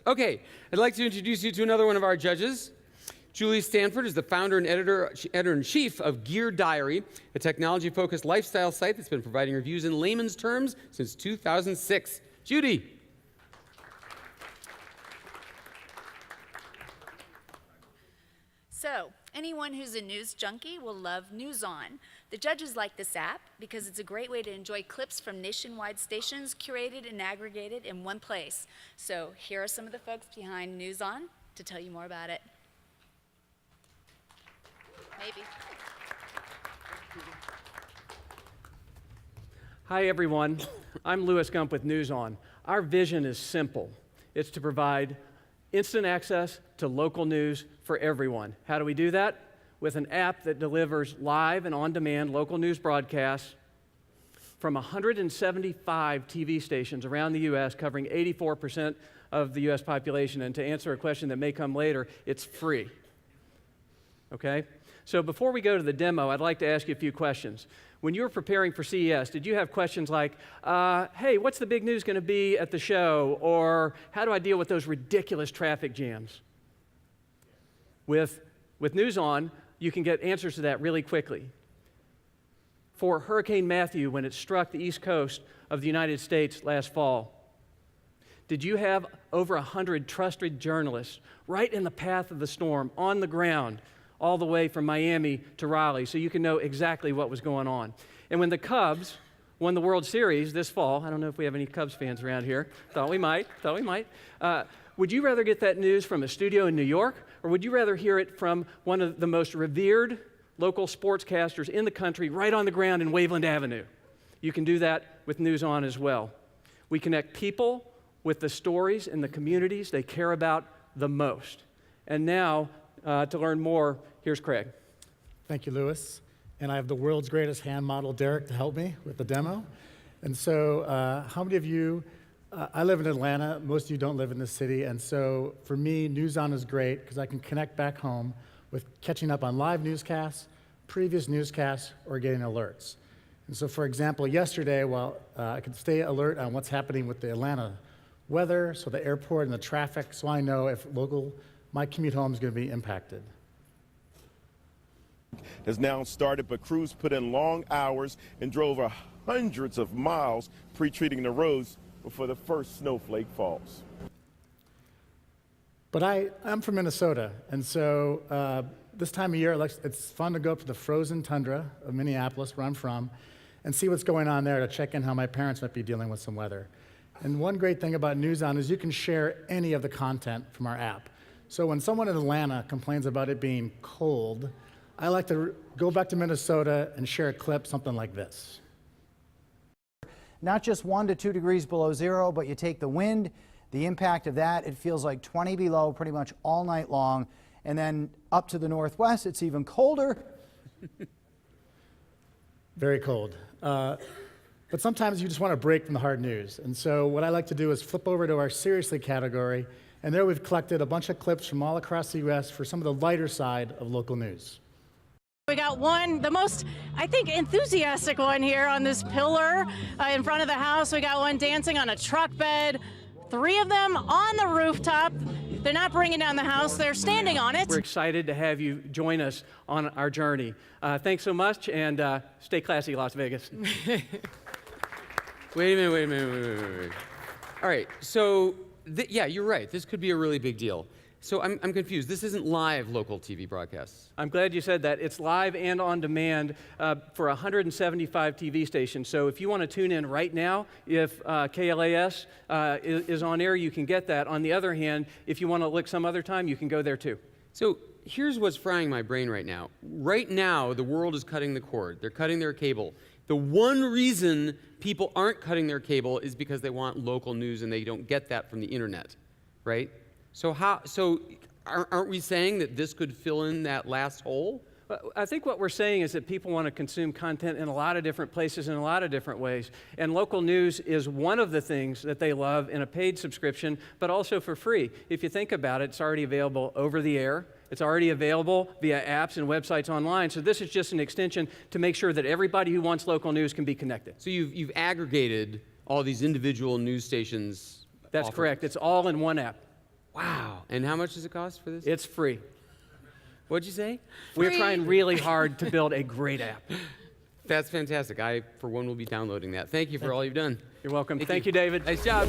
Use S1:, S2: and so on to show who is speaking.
S1: Okay, I'd like to introduce you to another one of our judges. Julie Stanford is the founder and editor-in-chief of Gear Diary, a technology-focused lifestyle site that's been providing reviews in layman's terms since 2006. Judy.
S2: So, anyone who's a news junkie will love NewsON. The judges like this app because it's a great way to enjoy clips from nationwide stations curated and aggregated in one place. So, here are some of the folks behind NewsON to tell you more about it. Maybe.
S3: Hi, everyone. I'm Louis Gump with NewsON. Our vision is simple. It's to provide instant access to local news for everyone. How do we do that? With an app that delivers live and on-demand local news broadcasts from 175 TV stations around the U.S., covering 84% of the U.S. population. And to answer a question that may come later, it's free. Okay? So before we go to the demo, I'd like to ask you a few questions. When you were preparing for CES, did you have questions like, hey, what's the big news going to be at the show? Or how do I deal with those ridiculous traffic jams? With NewsON, you can get answers to that really quickly. For Hurricane Matthew, when it struck the east coast of the United States last fall, did you have over 100 trusted journalists right in the path of the storm, on the ground, all the way from Miami to Raleigh, so you can know exactly what was going on? And when the Cubs won the World Series this fall, I don't know if we have any Cubs fans around here, thought we might, would you rather get that news from a studio in New York, or would you rather hear it from one of the most revered local sportscasters in the country right on the ground in Waveland Avenue? You can do that with NewsON as well. We connect people with the stories and the communities they care about the most. And now, to learn more, here's Craig.
S4: Thank you, Louis. And I have the world's greatest hand model, Derek, to help me with the demo. And so how many of you, I live in Atlanta, most of you don't live in the city, and so for me, NewsON is great because I can connect back home with catching up on live newscasts, previous newscasts, or getting alerts. And so for example, yesterday, I could stay alert on what's happening with the Atlanta weather, so the airport and the traffic, so I know if my commute home is going to be impacted.
S5: Has now started, but crews put in long hours and drove hundreds of miles pre-treating the roads before the first snowflake falls.
S4: But I'm from Minnesota, and so this time of year, it's fun to go up to the frozen tundra of Minneapolis, where I'm from, and see what's going on there to check in how my parents might be dealing with some weather. And one great thing about NewsON is you can share any of the content from our app. So when someone in Atlanta complains about it being cold, I like to go back to Minnesota and share a clip, something like this.
S6: Not just 1 to 2 degrees below zero, but you take the wind, the impact of that, it feels like 20 below pretty much all night long. And then up to the northwest, it's even colder.
S4: Very cold. But sometimes you just want to break from the hard news. And so what I like to do is flip over to our Seriously category, and there we've collected a bunch of clips from all across the U.S. for some of the lighter side of local news.
S7: We got one, the most, I think, enthusiastic one here on this pillar in front of the house. We got one dancing on a truck bed, 3 of them on the rooftop. They're not bringing down the house, they're standing on it.
S3: We're excited to have you join us on our journey. Thanks so much, and stay classy, Las Vegas.
S1: Wait a minute. All right, so, yeah, you're right. This could be a really big deal. So I'm confused. This isn't live local TV broadcasts.
S3: I'm glad you said that. It's live and on demand for 175 TV stations. So if you want to tune in right now, if KLAS is on air, you can get that. On the other hand, if you want to look some other time, you can go there too.
S1: So here's what's frying my brain right now. Right now, the world is cutting the cord. They're cutting their cable. The one reason people aren't cutting their cable is because they want local news and they don't get that from the internet, right? So aren't we saying that this could fill in that last hole?
S3: I think what we're saying is that people want to consume content in a lot of different places in a lot of different ways. And local news is one of the things that they love in a paid subscription, but also for free. If you think about it, it's already available over the air. It's already available via apps and websites online. So this is just an extension to make sure that everybody who wants local news can be connected.
S1: So you've aggregated all these individual news stations
S3: That's correct. It's all in one app.
S1: Wow. And how much does it cost for this?
S3: It's free.
S1: What'd you say?
S3: We're trying really hard to build a great app.
S1: That's fantastic. I, for one, will be downloading that. Thank you for all you've done.
S3: You're welcome. Thank you, David.
S1: Nice job.